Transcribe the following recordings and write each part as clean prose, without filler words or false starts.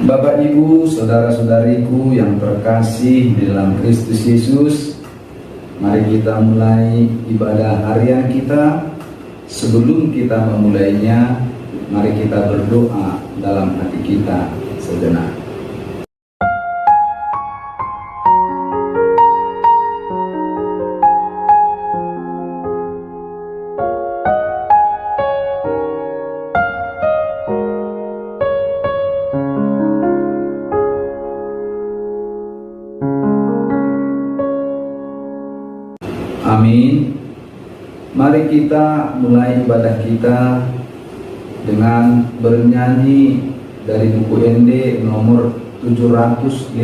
Bapak, Ibu, saudara-saudariku yang terkasih di dalam Kristus Yesus, mari kita mulai ibadah harian kita. Sebelum kita memulainya, mari kita berdoa dalam hati kita sejenak. Amin. Mari kita mulai ibadah kita dengan bernyanyi dari buku ND nomor 756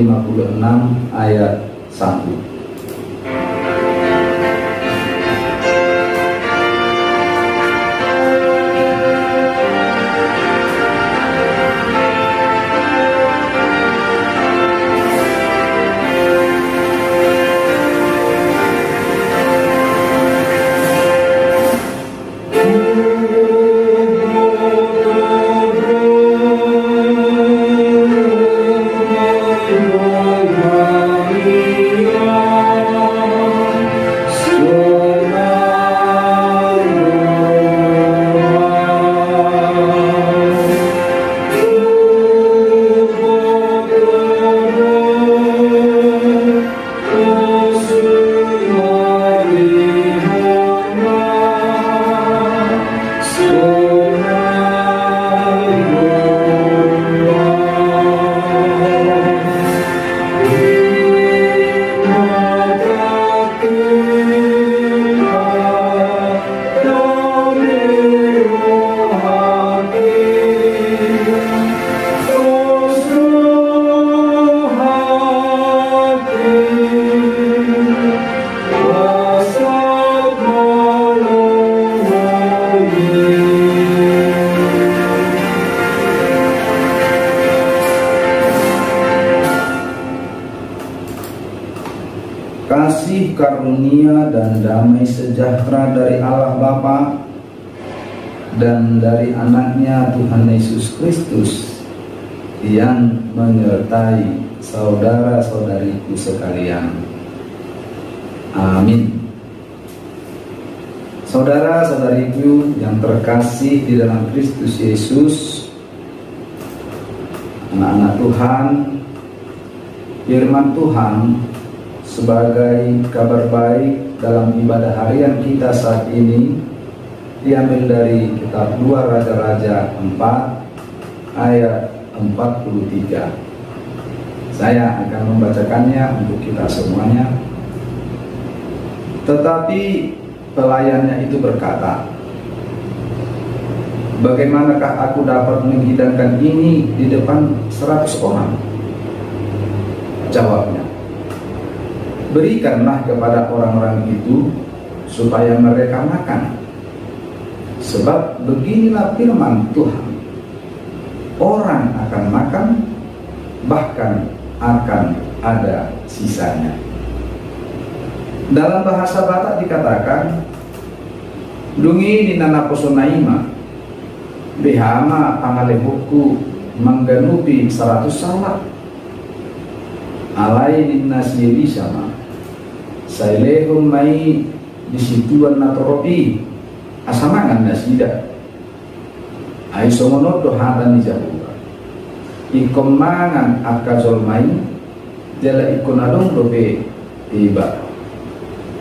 ayat 1. Kasih karunia dan damai sejahtera dari Allah Bapa dan dari anaknya Tuhan Yesus Kristus yang menyertai saudara-saudariku sekalian. Amin. Saudara-saudariku yang terkasih di dalam Kristus Yesus, anak-anak Tuhan, firman Tuhan sebagai kabar baik dalam ibadah harian kita saat ini diambil dari kitab 2 Raja-Raja 4 ayat 43. Saya akan membacakannya untuk kita semuanya. Tetapi pelayannya itu berkata, "Bagaimanakah aku dapat menghidangkan ini di depan 100 orang?" Jawabnya, "Berikanlah kepada orang-orang itu supaya mereka makan. Sebab beginilah firman Tuhan, orang akan makan, bahkan akan ada sisanya." Dalam bahasa Batak dikatakan, "Dungi ninana posonaima, behama pangalebuku menggenupi 100 salak. Alai ninna siyebi sama. Sailehum mai disituan natoropi asamangan nasida ai somono dohatan dijabuka ikom mangan akazol mai jala ikonadong dobe tiba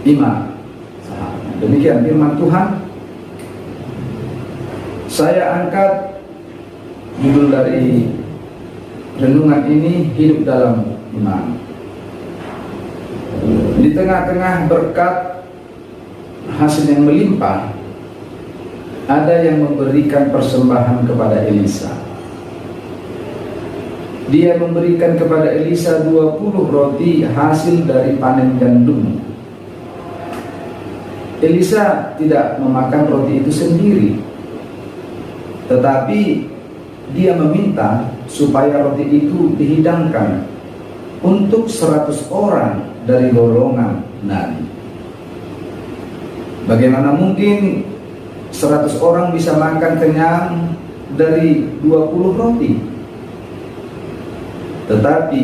ima." Demikian firman Tuhan. Saya angkat judul dari renungan ini, hidup dalam iman. Di tengah-tengah berkat hasil yang melimpah, ada yang memberikan persembahan kepada Elisa. Dia memberikan kepada Elisa 20 roti hasil dari panen gandum. Elisa tidak memakan roti itu sendiri, tetapi dia meminta supaya roti itu dihidangkan untuk 100 orang dari golongan nabi. Bagaimana mungkin 100 orang bisa makan kenyang dari 20 roti? Tetapi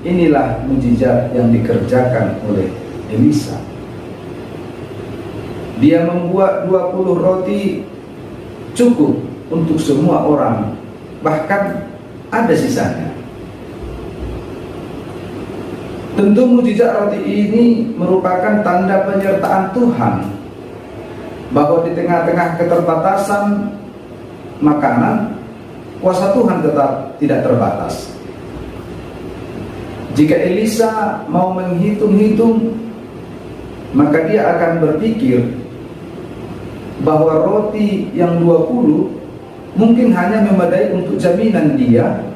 inilah mujizat yang dikerjakan oleh Elisa. Dia membuat 20 roti cukup untuk semua orang, bahkan ada sisanya. Tentu mujizat roti ini merupakan tanda penyertaan Tuhan, bahwa di tengah-tengah keterbatasan makanan, kuasa Tuhan tetap tidak terbatas. Jika Elisa mau menghitung-hitung, maka dia akan berpikir bahwa roti yang 20 mungkin hanya memadai untuk jaminan dia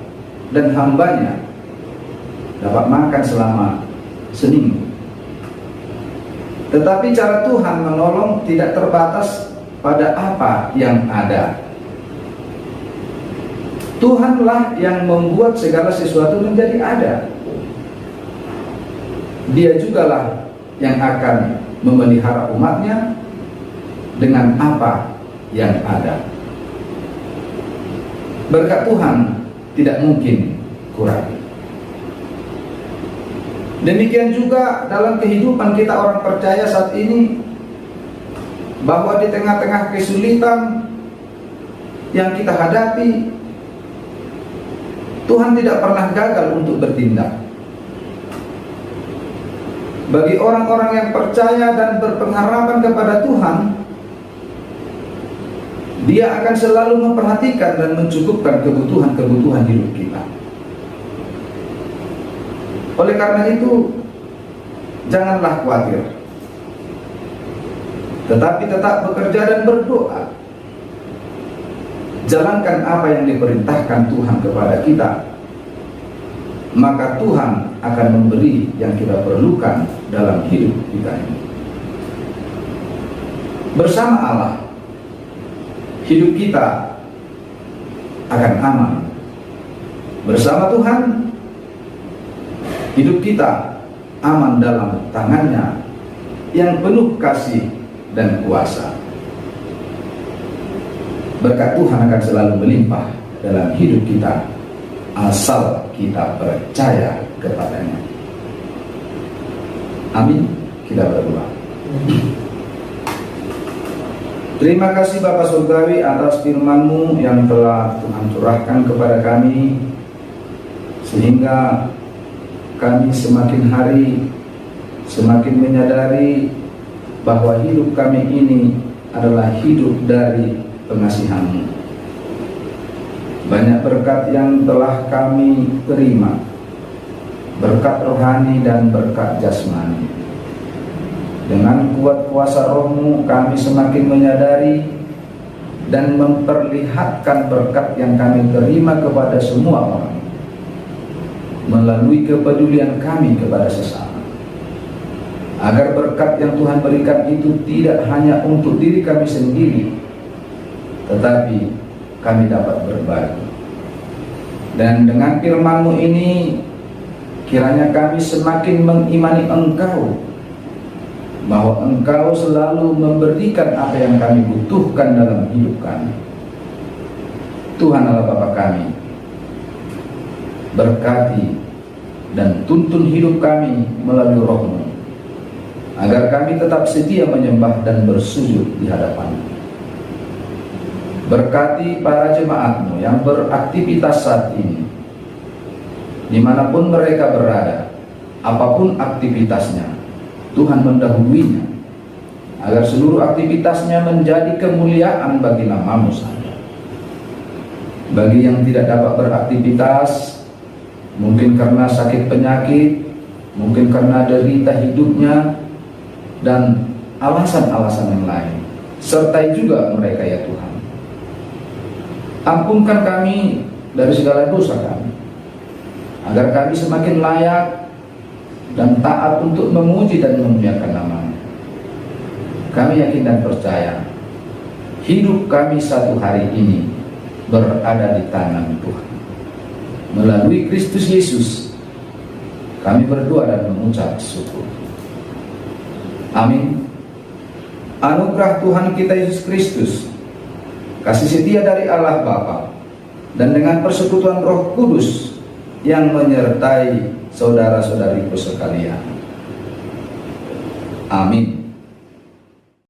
dan hambanya dapat makan selama seminggu. Tetapi cara Tuhan menolong tidak terbatas pada apa yang ada. Tuhanlah yang membuat segala sesuatu menjadi ada. Dia jugalah yang akan memelihara umatnya dengan apa yang ada. Berkat Tuhan tidak mungkin kurang. Demikian juga dalam kehidupan kita orang percaya saat ini, bahwa di tengah-tengah kesulitan yang kita hadapi, Tuhan tidak pernah gagal untuk bertindak. Bagi orang-orang yang percaya dan berpengharapan kepada Tuhan, Dia akan selalu memperhatikan dan mencukupkan kebutuhan-kebutuhan hidup kita. Oleh karena itu, janganlah khawatir, tetapi tetap bekerja dan berdoa. Jalankan apa yang diperintahkan Tuhan kepada kita, maka Tuhan akan memberi yang kita perlukan dalam hidup kita ini. Bersama Allah, hidup kita akan aman. Bersama Tuhan, hidup kita aman dalam tangan-Nya yang penuh kasih dan kuasa. Berkat Tuhan akan selalu melimpah dalam hidup kita, asal kita percaya kepada-Nya. Amin. Kita berdoa. Terima kasih Bapa Surgawi atas firman-Mu yang telah Tuhan curahkan kepada kami, sehingga kami semakin hari semakin menyadari bahwa hidup kami ini adalah hidup dari pengasihan-Mu. Banyak berkat yang telah kami terima, berkat rohani dan berkat jasmani. Dengan kuat kuasa Roh-Mu kami semakin menyadari dan memperlihatkan berkat yang kami terima kepada semua orang, melalui kepedulian kami kepada sesama, agar berkat yang Tuhan berikan itu tidak hanya untuk diri kami sendiri, tetapi kami dapat berbagi. Dan dengan firman-Mu ini, kiranya kami semakin mengimani Engkau, bahwa Engkau selalu memberikan apa yang kami butuhkan dalam hidup kami. Tuhan Allah Bapa kami, berkati dan tuntun hidup kami melalui Roh-Mu, agar kami tetap setia menyembah dan bersujud di hadapan-Mu. Berkati para jemaat-Mu yang beraktivitas saat ini, dimanapun mereka berada, apapun aktivitasnya, Tuhan mendahuluinya, agar seluruh aktivitasnya menjadi kemuliaan bagi nama-Mu saja. Bagi yang tidak dapat beraktivitas, mungkin karena sakit penyakit, mungkin karena derita hidupnya, dan alasan-alasan yang lain, sertai juga mereka ya Tuhan. Ampunkan kami dari segala dosa kami, agar kami semakin layak dan taat untuk memuji dan memuliakan nama-Mu. Kami yakin dan percaya, hidup kami satu hari ini berada di tangan Tuhan. Melalui Kristus Yesus, kami berdoa dan mengucap syukur. Amin. Anugerah Tuhan kita Yesus Kristus, kasih setia dari Allah Bapa, dan dengan persekutuan Roh Kudus yang menyertai saudara-saudariku sekalian. Amin.